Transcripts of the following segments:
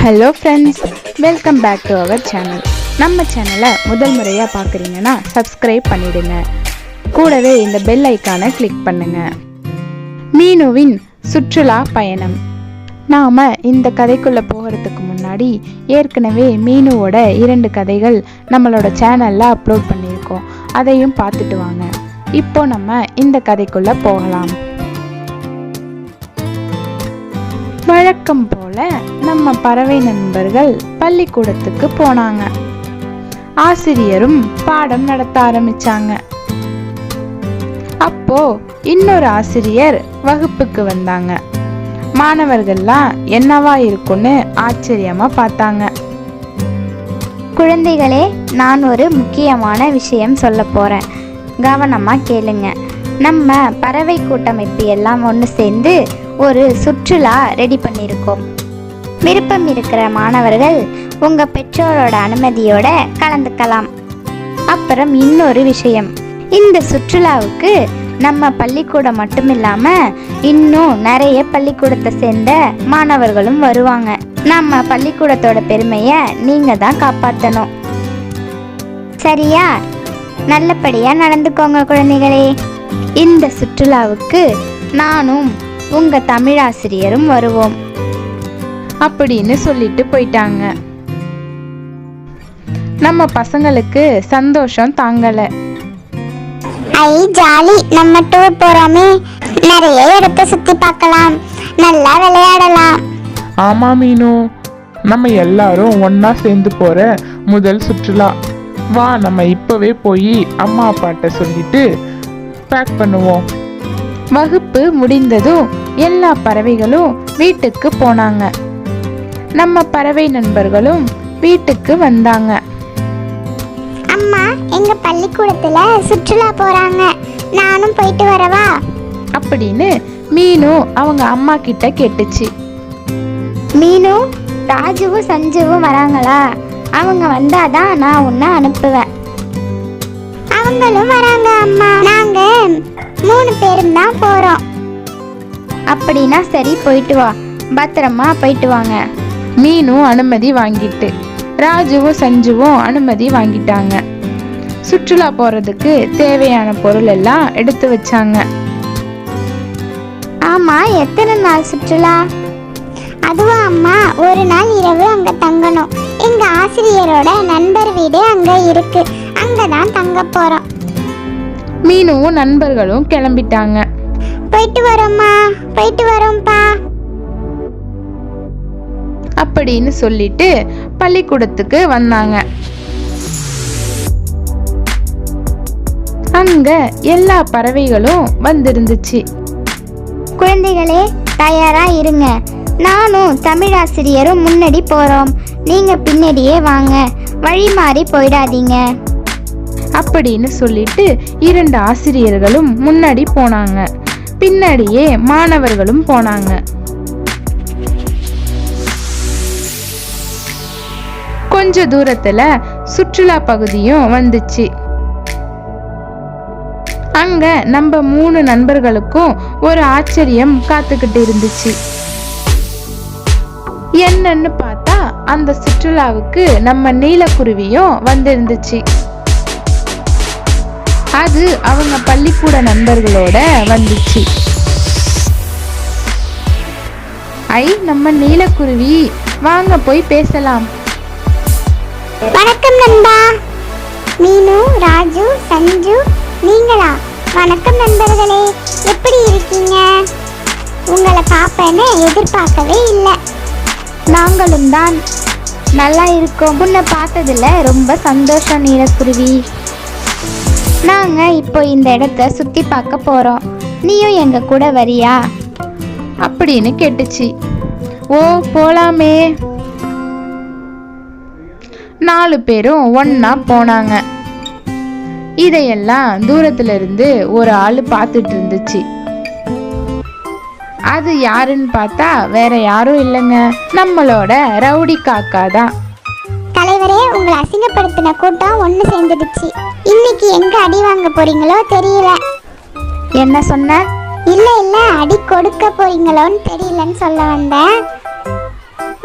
Hello friends, welcome back to our channel. நம்ம சேனலை முதல் முறையாக பார்க்குறீங்கன்னா சப்ஸ்கிரைப் பண்ணிடுங்க. கூடவே இந்த பெல் ஐக்கானை கிளிக் பண்ணுங்க. மீனுவின் சுற்றுலா பயணம். நாம் இந்த கதைக்குள்ளே போகிறதுக்கு முன்னாடி ஏற்கனவே மீனுவோட 2 கதைகள் நம்மளோட சேனலில் அப்லோட் பண்ணியிருக்கோம். அதையும் பார்த்துட்டு வாங்க. இப்போ நம்ம இந்த கதைக்குள்ளே போகலாம். வழக்கம் போல நம்ம பறவை நண்பர்கள் பள்ளிக்கூடத்துக்கு போனாங்க. ஆசிரியரும் பாடம் நடத்த ஆரம்பிச்சாங்க. அப்போ இன்னொரு ஆசிரியர் வகுப்புக்கு வந்தாங்க. மாணவர்கள்லாம் என்னவா இருக்குன்னு ஆச்சரியமா பார்த்தாங்க. குழந்தைகளே, நான் ஒரு முக்கியமான விஷயம் சொல்ல போறேன். கவனமா கேளுங்க. நம்ம பறவை கூட்டமைப்பு எல்லாம் ஒன்று சேர்ந்து ஒரு சுற்றுலா ரெடி பண்ணியிருக்கோம். விருப்பம் இருக்கிற மாணவர்கள் உங்க பெற்றோரோட அனுமதியோட கலந்துக்கலாம். அப்புறம் இன்னொரு விஷயம், இந்த சுற்றுலாவுக்கு நம்ம பள்ளிக்கூடம் மட்டும் இல்லாம இன்னும் நிறைய பள்ளிக்கூடத்தை சேர்ந்த மாணவர்களும் வருவாங்க. நம்ம பள்ளிக்கூடத்தோட பெருமையை நீங்க தான் காப்பாற்றணும். சரியா? நல்லபடியா நடந்துக்கோங்க குழந்தைகளே. இந்த சுற்றுலாவுக்கு நானும் உங்க தமிழாசிரியரும் வருவோம் அப்படின்னு சொல்லிட்டு போயிட்டாங்க. நம்ம பசங்களுக்கு சந்தோஷம் தாங்கல. ஐ ஜாலி, நம்ம டூர் போறோமே, நிறைய இடத்தை சுத்தி பார்க்கலாம், நல்லா விளையாடலாம். ஆமா மீனு, நம்ம எல்லாரும் ஒன்னா சேர்ந்து போற முதல் சுற்றுலா. வா, நம்ம இப்பவே போய் அம்மா அப்பாட்ட சொல்லிட்டு பேக் பண்ணுவோம். வகுப்பு முடிந்ததும் எல்லா பறவைகளும் வீட்டுக்கு போனாங்க. நம்ம பறவை நண்பர்களும் வீட்டுக்கு வந்தாங்க. அம்மா, எங்க பள்ளிக்கூடத்துல சுற்றுலா போறாங்க, நானும் போயிட்டு வரவா அப்படின்னு மீனு அவங்க அம்மா கிட்ட கேட்டுச்சு. மீனு, ராஜுவும் சஞ்சுவும் வராங்களா? அவங்க வந்தாதான் நான் உன்னை அனுப்புவேன். அவங்களும் வராங்க அம்மா, நாங்க 3 பேரும் தான் போறோம். அப்படின்னா சரி, போயிட்டு வா, பத்திரமா போயிட்டு வாங்க. மீனு அனுமதி வாங்கிட்டு ராஜுவும் சஞ்சுவும் அனுமதி வாங்கிட்டாங்க. சுற்றுலா போறதுக்கு தேவையான பொருள் எல்லாம் எடுத்து வச்சாங்க. ஆமா, எத்தனை நாள் சுற்றுலா? அதுவா அம்மா, ஒரு நாள் இரவு அங்க தங்கணும். எங்க ஆசிரியரோட நண்பர் வீடு அங்க இருக்கு, அங்கதான் தங்க போறோம். மீனுவும் நண்பர்களும் கிளம்பிட்டாங்க. போயிட்டு வரோம்மா, போயிட்டு வரோம்ப்பா அப்படின்னு சொல்லிட்டு பள்ளிக்கூடத்துக்கு வந்தாங்க. அங்க எல்லா பறவைகளும் வந்திருந்துச்சு. குழந்தைகளே, தயாரா இருங்க. நானும் தமிழாசிரியரும் முன்னாடி போறோம், நீங்க பின்னாடியே வாங்க, வழி மாறி போயிடாதீங்க அப்படின்னு சொல்லிட்டு 2 ஆசிரியர்களும் முன்னாடி போனாங்க. பின்னாடியே மாணவர்களும் போனாங்க. கொஞ்ச தூரத்துல சுற்றுலா பகுதியும் வந்துச்சு. அங்க நம்ம 3 நண்பர்களுக்கும் ஒரு ஆச்சரியம் காத்துக்கிட்டு இருந்துச்சு. என்னன்னு பார்த்தா அந்த சுற்றுலாவுக்கு நம்ம நீலக்குருவியும் வந்திருந்துச்சு. அது அவங்க பள்ளிக்கூட நண்பர்களோட வந்துச்சு. ஐ, நம்ம நீலக்குருவி, வாங்க போய் பேசலாம். வணக்கம் நண்பா. மீனு, ராஜு, சஞ்சு, நீங்களா? வணக்கம் நண்பர்களே, எப்படி இருக்கீங்க? உங்களை பார்ப்பேன்னு எதிர்பார்க்கவே இல்லை. நாங்களும் தான் நல்லா இருக்கோம். உன்னை பார்த்ததுல ரொம்ப சந்தோஷம் நீலக்குருவி. நாங்க இப்போ இந்த இடத்த சுத்தி பார்க்க போறோம், நீயும் எங்க கூட வரியா அப்படின்னு கேட்டுச்சு. ஓ, போலாமே. 4 பேரும் ஒன்னா போனாங்க. இதையெல்லாம் தூரத்துல இருந்து ஒரு ஆளு பார்த்துட்டு இருந்துச்சு. அது யாருன்னு பார்த்தா வேற யாரும் இல்லைங்க, நம்மளோட ரவுடி காக்கா தான். தலைவரே, உங்களை அசிங்கப்படுத்தின கூட்டம் ஒன்று சேர்ந்துடுச்சு. இன்னைக்கு எங்க அடி வாங்க போறீங்களோ தெரியல. என்ன சொன்ன? இல்ல இல்ல, அடி கொடுக்க போறீங்களோன்னு தெரியலன்னு சொல்ல வந்தேன்.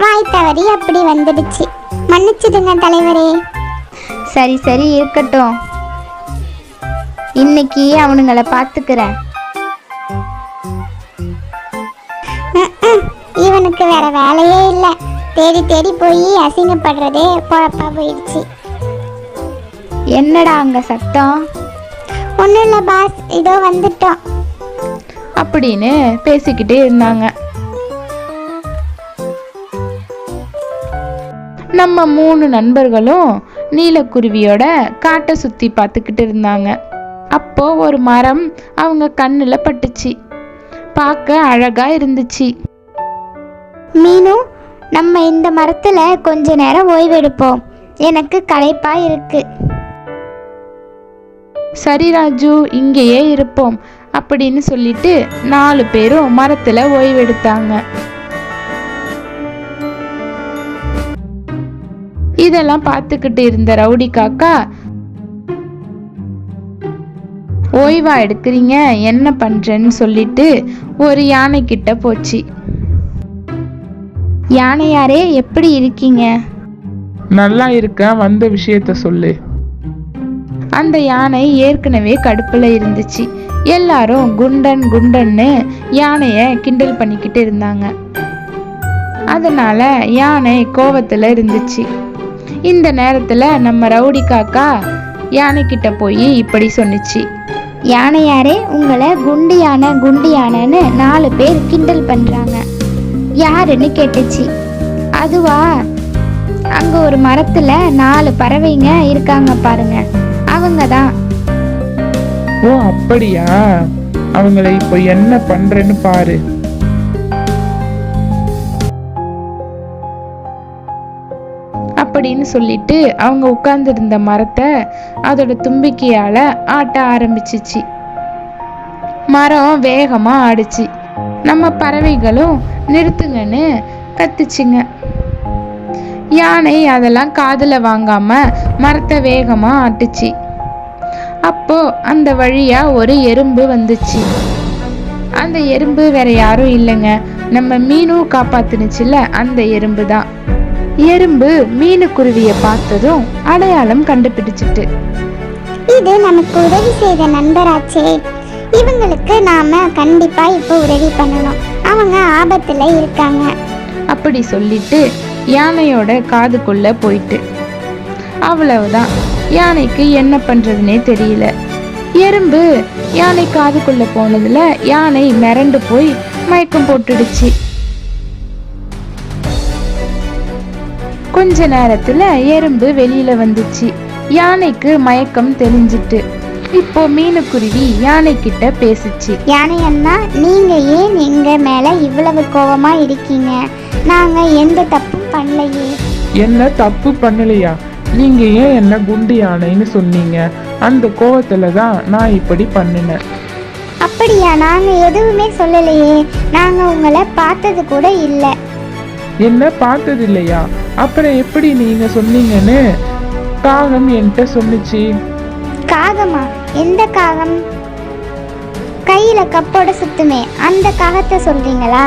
வாய் தவறி அப்படி வந்துடுச்சு. மன்னிச்சிடுங்க தலைவரே. சரி சரி இருக்கட்டும், இன்னைக்கு அவனுங்களை பார்த்துக்கிறேன். இவனுக்கு வேற வேலையே இல்லை. தேடி தேடி போய் அசிங்கப்படுறதே பொழப்பா போயிடுச்சு. என்னடா அங்க சத்தம்? ஒன்றும் இல்லை பாஸ், இதோ வந்துட்டோம் அப்படின்னு பேசிக்கிட்டே இருந்தாங்க. நம்ம 3 நண்பர்களும் நீலக்குருவியோட காட்டை சுத்தி பார்த்துக்கிட்டு இருந்தாங்க. அப்போ ஒரு மரம் அவங்க கண்ணுல பட்டுச்சு. பார்க்க அழகா இருந்துச்சு. மீனு, நம்ம இந்த மரத்துல கொஞ்ச நேரம் ஓய்வெடுப்போம், எனக்கு களைப்பா இருக்கு. சரி ராஜு, இங்கேயே இருப்போம் அப்படின்னு சொல்லிட்டு 4 பேரும் மரத்துல ஓய்வெடுத்தாங்க. இதெல்லாம் பார்த்துக்கிட்டு இருந்த ரவுடி காக்கா, ஓய்வா எடுக்கிறீங்க, என்ன பண்றேன்னு சொல்லிட்டு ஒரு யானை கிட்ட போச்சு. யானையாரே, எப்படி இருக்கீங்க? நல்லா இருக்க, வந்த விஷயத்த சொல்லு. அந்த யானை ஏற்கனவே கடுப்புல இருந்துச்சு. எல்லாரும் குண்டன் குண்டன்னு யானைய கிண்டல் பண்ணிக்கிட்டு இருந்தாங்க. அதனால யானை கோவத்துல இருந்துச்சு. இந்த நேரத்துல நம்ம ரவுடி காக்கா யானை கிட்ட போய் இப்படி சொன்னிச்சு. யானையாரே, உங்களை குண்டு யானை குண்டு யானைன்னு 4 பேர் கிண்டல் பண்றாங்க, யாருன்னு கேட்டுச்சு. அதுவா, அங்க ஒரு மரத்துல 4 பறவைங்க இருக்காங்க பாருங்க, அவங்க தான். ஓ அப்படியா, அவங்களை இப்போ என்ன பண்றேன்னு பாரு. அப்படின்னு சொல்லிட்டு அவங்க உட்கார்ந்திருந்த மரத்தை அதோட தும்பிக்கையால ஆட்ட ஆரம்பிச்சிச்சு. மரம் வேகமா ஆடுச்சு. நம்ம பறவைகளும் நிறுத்துங்கன்னு கத்துச்சுங்க. யானை அதெல்லாம் காதுல வாங்காம மரத்தை வேகமா ஆட்டுச்சு. அப்போ அந்த வழியா ஒரு எறும்பு வந்துச்சு. அந்த எறும்பு வேற யாரும் இல்லைங்க, நம்ம மீனு காப்பாத்துனுச்சுல அந்த எறும்பு தான். எறும்பு மீனு குருவியை பார்த்ததும் அடையாளம் கண்டுபிடிச்சிட்டு, இது நமக்கு உதவி செய்த நண்பராச்சே, இவங்களுக்கு நாம கண்டிப்பா இப்போ உதவி பண்ணணும், அவங்க ஆபத்துல இருக்காங்க அப்படி சொல்லிட்டு யானையோட காதுக்குள்ள போயிட்டு. அவ்வளவுதான், யானைக்கு என்ன பண்றதுனே தெரியல. எறும்பு யானை காதுக்குள்ள போனதுல யானை மிரண்டு போய் மயக்கம் போட்டுடுச்சு. கொஞ்ச நேரத்துல எறும்பு வெளியில வந்துச்சு. யானைக்கு மயக்கம் தெளிஞ்சிட்டு. இப்போ மீனுக்குருவி யானை கிட்ட பேசிச்சு. யானை அண்ணா, நீங்க ஏன் எங்க மேல இவ்வளவு கோவமா இருக்கீங்க? நாங்க எந்த தப்பும் பண்ணலையே. என்ன தப்பு பண்ணலையா? நீங்க ஏன் என்ன குண்டு யானைன்னு சொன்னீங்க? அந்த கோவத்துல தான் நான் இப்படி பண்ணினேன். அப்படியா? நாங்க எதுவுமே சொல்லலையே, நாங்க உங்களை பார்த்தது கூட இல்லை. என்ன பார்த்தது இல்லையா? அப்புறம் எப்படி நீங்க சொன்னீங்கன்னு காகம் என்கிட்ட சொன்னிச்சு. காகமா? எந்த காகம்? கையில கப்போட சுத்துமே அந்த காகத்தை சொல்றீங்களா?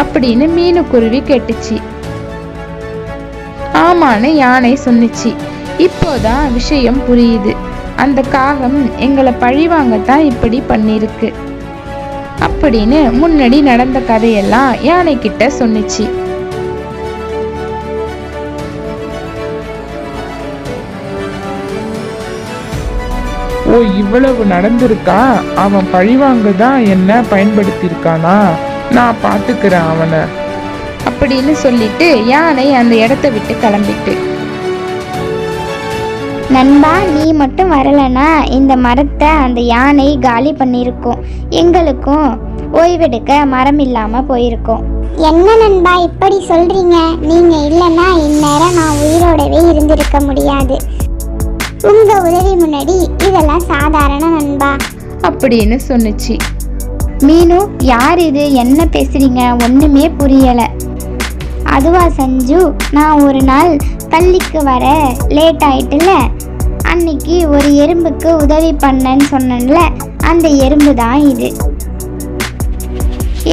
அப்படின்னு மீனுக்குருவி கேட்டுச்சு. ஆமான்னு யானை சொன்னிச்சு. இப்போதான் விஷயம் புரியுது. அந்த காகம் எங்களை பழிவாங்கத்தான் இப்படி பண்ணிருக்கு அப்படின்னு முன்னாடி நடந்த கதையெல்லாம் யானை கிட்ட சொன்னிச்சு. ஓ, இவ்வளவு நடந்திருக்கா? அவன் பழிவாங்க தான் என்ன பயன்படுத்தியிருக்கானா? நான் பாத்துக்கிறேன் அவனை அப்படின்னு சொல்லிட்டு யானை அந்த இடத்த விட்டு கிளம்பிட்டு. நண்பா, நீ மட்டும் வரலனா இந்த மரத்தை அந்த யானை காலி பண்ணியிருக்கும், எங்களுக்கும் ஓய்வெடுக்க மரம் இல்லாம போயிருக்கோம். என்ன நண்பா இப்படி சொல்றீங்க? நீங்க இல்லைன்னா இந்நேரம் நான் உயிரோடவே இருந்திருக்க முடியாது. உங்க உதவி முன்னாடி இதெல்லாம் சாதாரண நண்பா அப்படின்னு சொன்னிச்சு. மீனு, யார் இது? என்ன பேசுறீங்க? ஒண்ணுமே புரியல. அதுவா சஞ்சு, நான் ஒரு நாள் பள்ளிக்கு வர லேட் ஆயிட்டுல, அன்னைக்கு ஒரு எறும்புக்கு உதவி பண்ணேன்னு சொன்னேன்ல, அந்த எறும்பு தான் இது.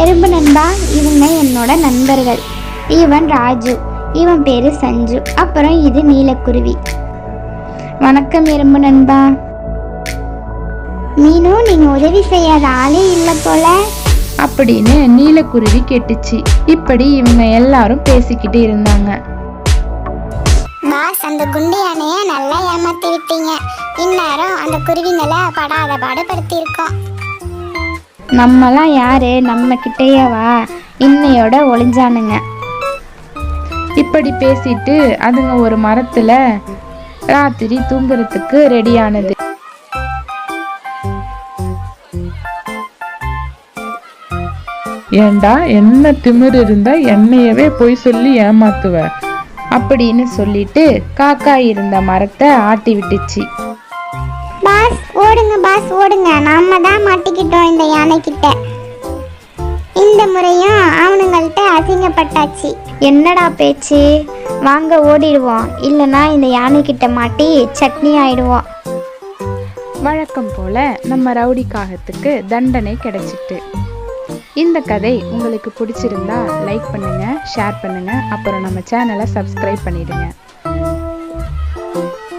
எறும்பு நண்பா, இவங்க என்னோட நண்பர்கள். இவன் ராஜு, இவன் பேரு சஞ்சு, அப்புறம் இது நீலக்குருவி. வணக்கம் எறும்பு நண்பா. மீனு, நீங்க உதவி செய்யாத ஆளே இல்லை போல அப்படின்னு நீலக்குருவி கேட்டுச்சு. இப்படி இவங்க எல்லாரும் பேசிக்கிட்டு இருந்தாங்க. பாஸ், அந்த குண்டு யானைய நல்லா ஏமாத்தி விட்டீங்க. இந்நேரம் அந்த குருவிங்களை படாத பாடுபடுத்தி இருக்கோம். நம்மலாம் யாரு, நம்ம கிட்டேயவா இன்னையோட ஒளிஞ்சானுங்க. இப்படி பேசிட்டு அதுங்க ஒரு மரத்துல ராத்திரி தூங்குறதுக்கு ரெடியானது. ஏண்டா, என்ன திமிரு இருந்தா என்னையவே போய் சொல்லி ஏமாத்துவ அப்படின்னு சொல்லிட்டு காக்கா இருந்த மரத்தை ஆட்டி விட்டுச்சு. பாஸ் ஓடுங்க, பாஸ் ஓடுங்க, நாம தான் மாட்டிக்கிட்டோம் இந்த யானை கிட்ட. இந்த முறையும் அவனுங்கள்ட்ட அசிங்கப்பட்டாச்சு. என்னடா பேச்சு, வாங்க ஓடிடுவோம், இல்லைன்னா இந்த யானை கிட்ட மாட்டி சட்னி ஆயிடுவோம். வழக்கம் போல நம்ம ரவுடி காகத்துக்கு தண்டனை கிடைச்சிட்டு. இந்த கதை உங்களுக்கு பிடிச்சிருந்தா லைக் பண்ணுங்க, ஷேர் பண்ணுங்க, அப்புறம் நம்ம சேனலை சப்ஸ்கிரைப் பண்ணிடுங்க.